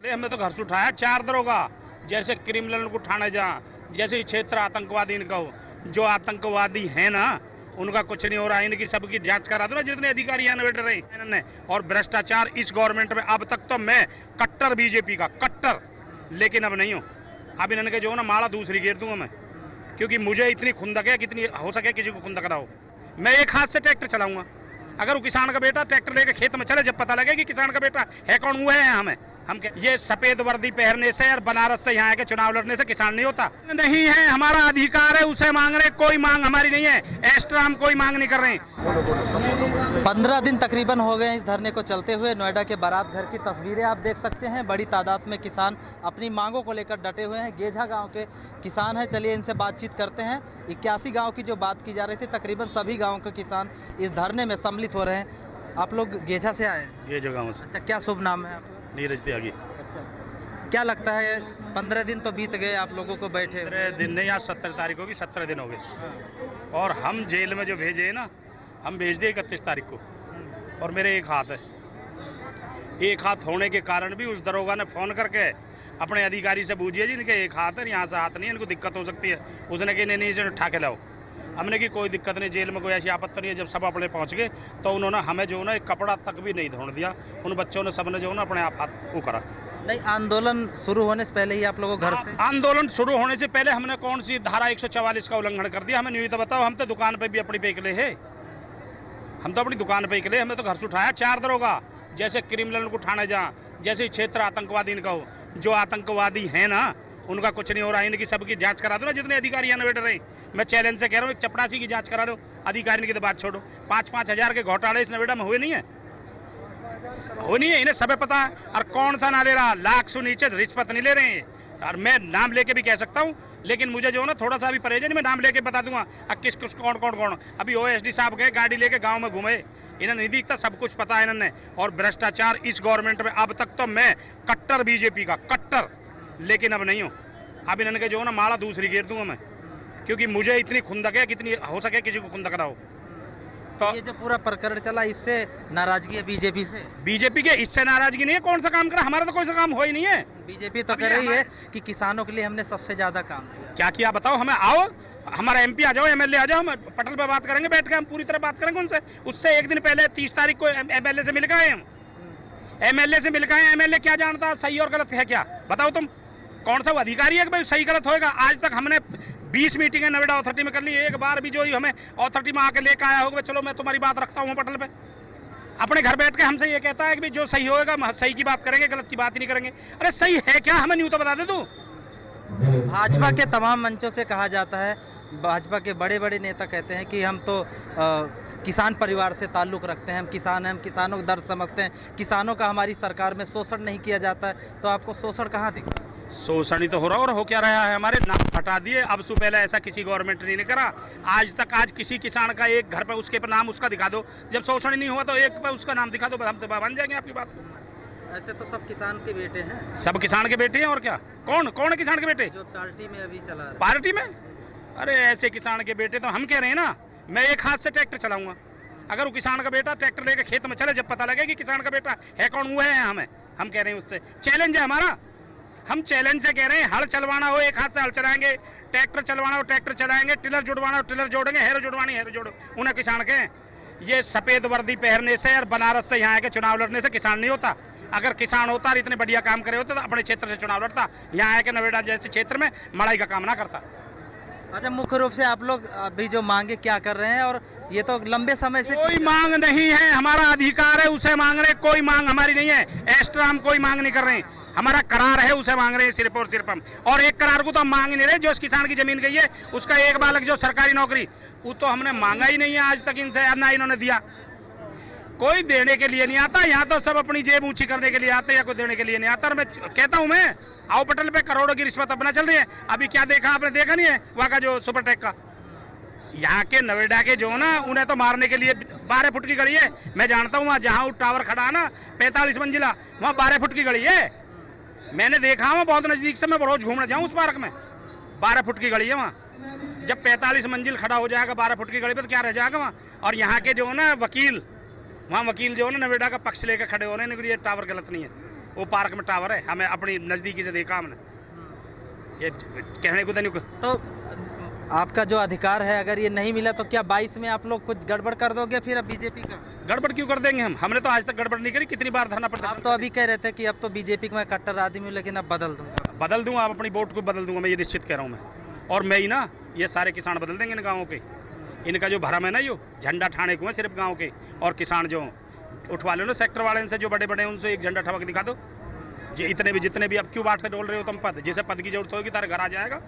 हमने तो घर से उठाया 4 दरोगा, जैसे क्रिमिनल को उठाने जा, जैसे क्षेत्र आतंकवादी इनका हो, जो आतंकवादी है ना उनका कुछ नहीं हो रहा है। इनकी सबकी जांच करा दो ना, जितने अधिकारी इन्वेटर रहे। और भ्रष्टाचार इस गवर्नमेंट में, अब तक तो मैं कट्टर बीजेपी का कट्टर, लेकिन अब नहीं हूँ। अब इन्होंने जो ना माला दूसरी घेर दूंगा मैं, क्योंकि मुझे इतनी खुंदक है, कितनी हो सके किसी को खुंदक ना हो। मैं एक हाथ से ट्रैक्टर चलाऊंगा। अगर वो किसान का बेटा ट्रैक्टर लेके खेत में चले, जब पता लगे कि किसान का बेटा है कौन, हुआ है हमें हम ये सफेद वर्दी पहनने से और बनारस से यहाँ के चुनाव लड़ने से किसान नहीं होता। नहीं है, हमारा अधिकार है, उसे मांग रहे, कोई मांग हमारी नहीं है। एक्स्ट्रा हम कोई मांग नहीं कर रहे हैं। 15 दिन तकरीबन हो गए इस धरने को चलते हुए। नोएडा के बारात घर की तस्वीरें आप देख सकते हैं। बड़ी तादाद में किसान अपनी मांगों को लेकर डटे हुए हैं। गेझा गांव के किसान हैं, चलिए इनसे बातचीत करते हैं। 81 गांव की जो बात की जा रही थी, तकरीबन सभी गाँव के किसान इस धरने में सम्मिलित हो रहे हैं। आप लोग गेझा से आए? गेझा गाँव से। अच्छा, क्या शुभ नाम है आपका? नीरज त्यागी। अच्छा, क्या लगता है 15 दिन तो बीत गए आप लोगों को बैठे? 15 दिन नहीं, आज 17 तारीख होगी, 17 दिन हो गए। और हम जेल में जो भेजे हैं ना, हम भेज दिए 31 तारीख को। और मेरे एक हाथ है, एक हाथ होने के कारण भी उस दरोगा ने फ़ोन करके अपने अधिकारी से पूछिए जी इनके एक हाथ है, यहाँ से हाथ नहीं है, इनको दिक्कत हो सकती है। उसने कि नहीं इसे उठा के लाओ। हमने की कोई दिक्कत नहीं, जेल में कोई ऐसी आपत्ति नहीं है। जब सब अपने पहुँच गए तो उन्होंने हमें जो ना एक कपड़ा तक भी नहीं धोने दिया। उन बच्चों ने सबने जो ना अपने आप हाथ वो करा। नहीं, आंदोलन शुरू होने से पहले ही आप लोगों घर से? आंदोलन शुरू होने से पहले हमने कौन सी धारा 144 का उल्लंघन कर दिया? हमें नहीं तो बताओ। हम तो दुकान पे भी अपनी पे निकले हैं, हम तो अपनी दुकान पे निकले। हमने तो घर से उठाया 4 दरोगा, जैसे क्रिमिनल को उठाने जा, जैसे क्षेत्र आतंकवादी इनका हो, जो आतंकवादी है ना उनका कुछ नहीं हो रहा है। इनकी सबकी जांच करा दो ना, जितने अधिकारी इन्वेटर रहे। मैं चैलेंज से कह रहा हूँ, एक चपरासी की जांच करा लो, अधिकारी की तो बात छोड़ो। 5-5 हज़ार के घोटाले इस नोएडा में हुए नहीं है, हो नहीं है, इन्हें सब पता है। और कौन सा ना ले रहा, लाख से नीचे रिश्वत नहीं ले रहे हैं। और मैं नाम लेके भी कह सकता हूँ, लेकिन मुझे जो ना थोड़ा सा भी परहेज नहीं, मैं नाम लेके बता दूंगा किस किस कौन कौन कौन। अभी OSD साहब गए गाड़ी लेके गाँव में घूमे, इन्हें नहीं दिखता, सब कुछ पता है इन्होंने। और भ्रष्टाचार इस गवर्नमेंट में, अब तक तो मैं कट्टर बीजेपी का कट्टर, लेकिन अब नहीं हूँ। अब इन्होंने जो ना माला दूसरी घेर दूंगा मैं, क्योंकि मुझे इतनी खुंदक है, कितनी हो सके किसी को खुंदक ना हो। तो ये जो पूरा प्रकरण चला, इससे नाराजगी है बीजेपी से? बीजेपी के इससे नाराजगी नहीं है। कौन सा काम करा? हमारा तो कोई सा काम हो ही नहीं है। बीजेपी तो कह रही है कि किसानों के लिए हमने सबसे ज्यादा काम किया। क्या किया बताओ? हमें आओ, हमारा MP आ जाओ, MLA आ जाओ, हम पटल पे बात करेंगे बैठ के, हम पूरी तरह बात करेंगे उनसे। उससे एक दिन पहले 30 तारीख को MLA से मिल गए हम, MLA से मिल गए। MLA क्या जानता सही और गलत है? क्या बताओ तुम? कौन सा वो अधिकारी है कि भाई सही गलत होएगा? आज तक हमने 20 मीटिंगें नोएडा अथॉरिटी में कर ली, एक बार भी जो हमें अथॉरिटी में आके लेकर आया होगा चलो मैं तुम्हारी बात रखता हूँ पटल पे, अपने घर बैठ के हमसे ये कहता है कि जो सही होएगा सही की बात करेंगे, गलत की बात ही नहीं करेंगे। अरे सही है क्या? हमें न्यू तो बता दे तू। भाजपा के तमाम मंचों से कहा जाता है, भाजपा के बड़े बड़े नेता कहते हैं कि हम तो किसान परिवार से ताल्लुक़ रखते हैं, हम किसान हैं, हम किसानों का दर्द समझते हैं, किसानों का हमारी सरकार में शोषण नहीं किया जाता है। तो आपको शोषण कहाँ दिखा? शोषण ही तो हो रहा और हो क्या रहा है? हमारे नाम हटा दिए। अब से पहले ऐसा किसी गवर्नमेंट ने नहीं करा आज तक। आज किसी किसान का एक घर पर उसके पर नाम उसका दिखा दो, जब शोषण नहीं हुआ तो एक पर उसका नाम दिखा दो, हम तो मान जाएंगे आपकी बात। ऐसे तो सब किसान के बेटे हैं। सब किसान के बेटे हैं और क्या? कौन कौन है किसान के बेटे? जो पार्टी में अभी चला रहा है। पार्टी में? अरे ऐसे किसान के बेटे तो हम कह रहे हैं ना, मैं एक हाथ से ट्रैक्टर चलाऊंगा। अगर वो किसान का बेटा ट्रैक्टर लेके खेत में चले, जब पता लगे कि किसान का बेटा है कौन, हुआ है हमें, हम कह रहे हैं उससे चैलेंज है हमारा। हम चैलेंज से कह रहे हैं, हल चलवाना हो एक हाथ से हल चलाएंगे, ट्रैक्टर चलवाना हो ट्रैक्टर चलाएंगे, टिलर जुड़वाना हो टिलर जोड़ेंगे, हैरो जुड़वानी हैरो जोड़ो। उन्हें किसान के ये सफेद वर्दी पहनने से और बनारस से यहाँ के चुनाव लड़ने से किसान नहीं होता। अगर किसान होता और इतने बढ़िया काम करे होते तो अपने क्षेत्र से चुनाव लड़ता, यहाँ आके नोएडा जैसे क्षेत्र में मड़ाई का काम ना करता। अच्छा, मुख्य रूप से आप लोग अभी जो मांगे क्या कर रहे हैं? और ये तो लंबे समय से कोई मांग नहीं है, हमारा अधिकार है, उसे मांग रहे। कोई मांग हमारी नहीं है, एक्स्ट्रा हम कोई मांग नहीं कर रहे हैं। हमारा करार है, उसे मांग रहे हैं सिर्फ और सिर्फ हम। और एक करार को तो हम मांग ही नहीं रहे। जो इस किसान की जमीन गई है उसका एक बालक जो सरकारी नौकरी, वो तो हमने मांगा ही नहीं है आज तक इनसे, ना इन्होंने दिया। कोई देने के लिए नहीं आता यहाँ तो, सब अपनी जेब ऊंची करने के लिए आते हैं, या कोई देने के लिए नहीं आता। और मैं कहता हूँ, मैं आओ पटल पे करोड़ों की रिश्वत अपना चल रही है। अभी क्या देखा आपने? देखा नहीं है वहाँ का जो सुपरटेक का, यहाँ के नोएडा के जो ना, उन्हें तो मारने के लिए 12 फुट की गली है। मैं जानता हूँ वहाँ जहाँ टावर खड़ा है ना 45 मंजिला, वहाँ 12 फुट की गली है। मैंने देखा वहाँ बहुत नजदीक से, मैं रोज घूमने जाऊँ उस पार्क में। 12 फुट की गली है वहाँ। जब 45 मंजिल खड़ा हो जाएगा 12 फुट की गली पे तो क्या रह जाएगा वहाँ? और यहाँ के जो ना वकील, वहाँ वकील जो है ना नोएडा का पक्ष लेकर खड़े हो रहे हैं, ये टावर गलत नहीं है। वो पार्क में टावर है, हमें अपनी नज़दीकी से देखा हमने। ये कहने को तो नहीं। तो आपका जो अधिकार है, अगर ये नहीं मिला तो क्या 22 में आप लोग कुछ गड़बड़ कर दोगे फिर अब बीजेपी का? गड़बड़ क्यों कर देंगे हम? हमने तो आज तक गड़बड़ नहीं करी। कितनी बार धरना आप प्रदर्शन तो अभी कह रहे थे कि अब तो बीजेपी का मैं कट्टर आदमी हूँ, लेकिन अब बदल दूंगा। आप अपनी वोट को बदल दूंगा, मैं ये निश्चित कह रहा हूँ मैं। और मैं ही ना, ये सारे किसान बदल देंगे इन गाँवों के। इनका जो भरम है ना, यो झंडा ठाने को है सिर्फ गाँव के। और किसान जो उठवा लो ना सेक्टर वाले से, जो बड़े बड़े उनसे एक झंडा ठमक दिखा दो। ये इतने भी जितने भी अब क्यों बांटते डोल रहे हो तुम पद? जैसे पद की जरूरत होगी तारे घर आ जाएगा।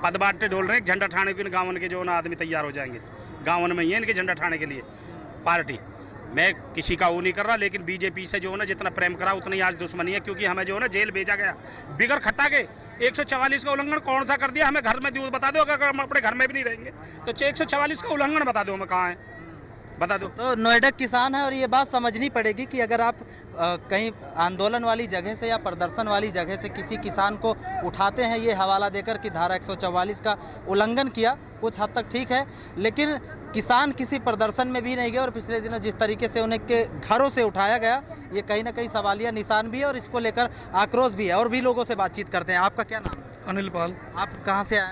पद बांटते डोल रहे हैं, झंडा ठाने को इन गाँवन के जो ना आदमी तैयार हो जाएंगे। गाँवन में ही है इनके झंडा ठाने के लिए पार्टी। मैं किसी का वो नहीं कर रहा, लेकिन बीजेपी से जो है ना जितना प्रेम करा उतनी आज दुश्मनी है, क्योंकि हमें जो है ना जेल भेजा गया बिगर खट्टा के। 144 का उल्लंघन कौन सा कर दिया? हमें घर में दूध बता दो, अगर हम अपने घर में भी नहीं रहेंगे तो 144 का उल्लंघन बता दो, हमें कहाँ है बता दो। तो नोएडा किसान है और ये बात समझनी पड़ेगी कि अगर आप कहीं आंदोलन वाली जगह से या प्रदर्शन वाली जगह से किसी किसान को उठाते हैं ये हवाला देकर कि धारा 144 का उल्लंघन किया, कुछ हद तक ठीक है, लेकिन किसान किसी प्रदर्शन में भी नहीं गए और पिछले दिनों जिस तरीके से उन्हें के घरों से उठाया गया, ये कहीं ना कहीं सवालिया निशान भी है और इसको लेकर आक्रोश भी है। और भी लोगों से बातचीत करते हैं। आपका क्या नाम है? अनिल पाल, आप कहाँ से आए?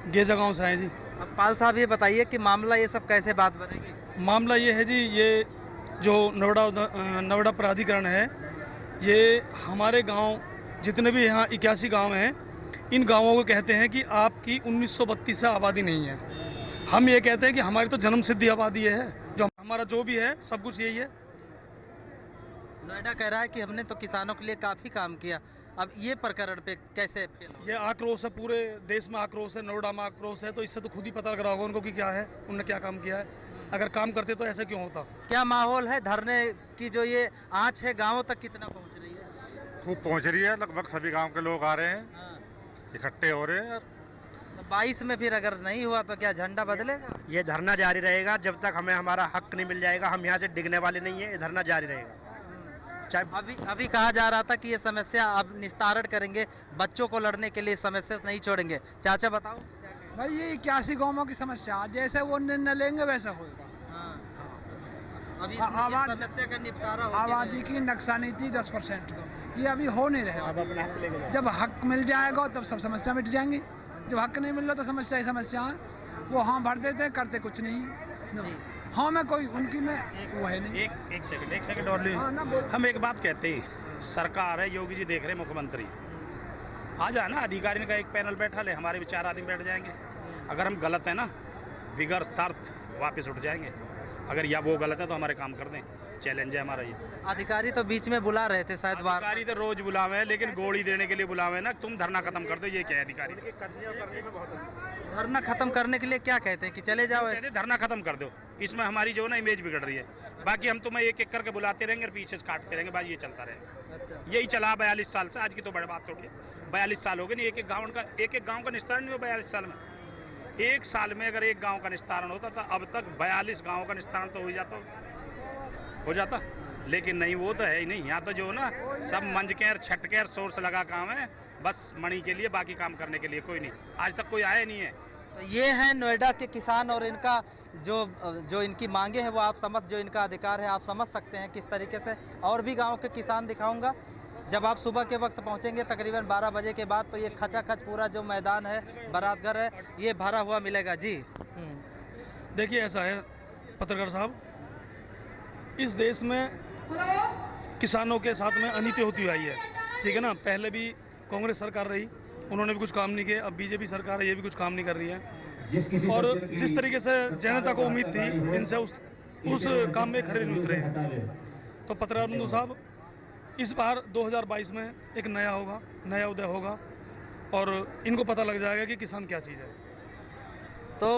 गेजा गांव से आए जी। अब पाल साहब ये बताइए कि मामला ये सब कैसे बात बनेगी? मामला ये है जी, ये जो नोएडा प्राधिकरण है, ये हमारे गांव जितने भी यहाँ 81 गांव हैं, इन गांवों को कहते हैं कि आपकी 1932 से आबादी नहीं है। हम ये कहते हैं कि हमारी तो जन्म सिद्धि आबादी है, जो हमारा जो भी है सब कुछ यही है। नोएडा कह रहा है कि हमने तो किसानों के लिए काफ़ी काम किया, अब ये प्रकरण पे कैसे फेल हो? ये आक्रोश है, पूरे देश में आक्रोश है, नोएडा में आक्रोश है, तो इससे तो खुद ही पता लग रहा होगा उनको कि क्या है, उनने क्या काम किया है। अगर काम करते तो ऐसा क्यों होता? क्या माहौल है धरने की? जो ये आँच है गाँवों तक कितना पहुँच रही है? खूब पहुंच रही है, लगभग सभी गांव के लोग आ रहे हैं, हाँ। इकट्ठे हो रहे हैं। तो 22 में फिर अगर नहीं हुआ तो क्या झंडा बदलेगा? ये धरना जारी रहेगा जब तक हमें हमारा हक नहीं मिल जाएगा। हम यहाँ से डिगने वाले नहीं है, ये धरना जारी रहेगा। चाहे अभी कहा जा रहा था कि ये समस्या अब निस्तारण करेंगे, बच्चों को लड़ने के लिए समस्या नहीं छोड़ेंगे। चाचा बताओ। भाई ये 81 गाँवों की समस्या, जैसे वो निर्णय लेंगे वैसा होगा। अभी हाँ, इसमें इस समस्या का निपटारा हो आबादी की नक्शा नीति 10% का, ये अभी हो नहीं रहा। जब हक मिल जाएगा तब सब समस्या मिट जाएंगी। जब हक नहीं मिल रहा तो समस्या ही समस्या है। वो हाँ भर देते, करते कुछ नहीं। हाँ में कोई उनकी में वो है नहीं। एक सेकंड और लीजिए। हाँ ना बोल। हम एक बात कहते हैं, सरकार है, योगी जी देख रहे, मुख्यमंत्री आ जाए ना, अधिकारी का एक पैनल बैठा ले, हमारे भी 4 आदमी बैठ जाएंगे। अगर हम गलत है ना, बिगर शर्त वापस उठ जाएंगे। अगर या वो गलत है तो हमारे काम कर दें, चैलेंज है हमारा ये। अधिकारी तो बीच में बुला रहे थे शायद बार। अधिकारी तो रोज बुलावे हैं, लेकिन गोली देने के लिए बुलावे हैं ना, तुम धरना खत्म कर दो, ये क्या है अधिकारी? धरना खत्म करने के लिए क्या कहते हैं कि चले जाओ? कहते धरना खत्म कर दो, इसमें हमारी जो ना इमेज बिगड़ रही है। बाकी हम तुम्हें एक एक करके बुलाते रहेंगे और पीछे से काटते रहेंगे, बात ये चलता रहेगा। अच्छा। यही चला 42 साल से, आज की तो बड़ी बात थोड़ी है। 42 साल हो गए नहीं, एक एक गाँव का निस्तारण नहीं हुआ 42 साल में। एक साल में अगर एक गांव का निस्तारण होता तो अब तक 42 गांवों का निस्तारण तो हो जाता, लेकिन नहीं, वो तो है ही नहीं। यहाँ तो जो ना सब मंजकेर छटकेर सोर्स लगा काम है, बस मणि के लिए, बाकी काम करने के लिए कोई नहीं। आज तक कोई आया नहीं है। तो ये है नोएडा के किसान और इनका जो इनकी मांगे हैं वो आप जो इनका अधिकार है आप समझ सकते हैं किस तरीके से। और भी गाँव के किसान दिखाऊंगा। जब आप सुबह के वक्त पहुंचेंगे तकरीबन 12 बजे के बाद, तो ये खचाखच पूरा जो मैदान है, बारात घर है, ये भरा हुआ मिलेगा जी। देखिए ऐसा है पत्रकार साहब, इस देश में किसानों के साथ में अनीति होती आई है, ठीक है ना। पहले भी कांग्रेस सरकार रही, उन्होंने भी कुछ काम नहीं किया। अब बीजेपी सरकार है, ये भी कुछ काम नहीं कर रही है। और जिस तरीके से जनता को उम्मीद थी, इनसे उस काम में खरे नहीं उतरे। तो पत्रकार बंधु साहब, इस बार 2022 में एक नया उदय होगा और इनको पता लग जाएगा कि किसान क्या चीज़ है। तो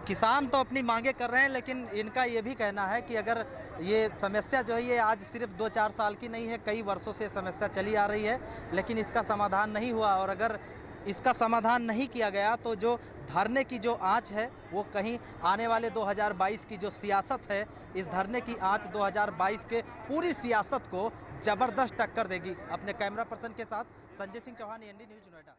किसान तो अपनी मांगे कर रहे हैं, लेकिन इनका ये भी कहना है कि अगर ये समस्या जो है ये आज सिर्फ 2-4 साल की नहीं है, कई वर्षों से समस्या चली आ रही है, लेकिन इसका समाधान नहीं हुआ। और अगर इसका समाधान नहीं किया गया तो जो धरने की जो आंच है वो कहीं आने वाले 2022 की जो सियासत है, इस धरने की आंच 2022 के पूरी सियासत को जबरदस्त टक्कर देगी। अपने कैमरा पर्सन के साथ संजय सिंह चौहान, एनडी न्यूज़, नोएडा।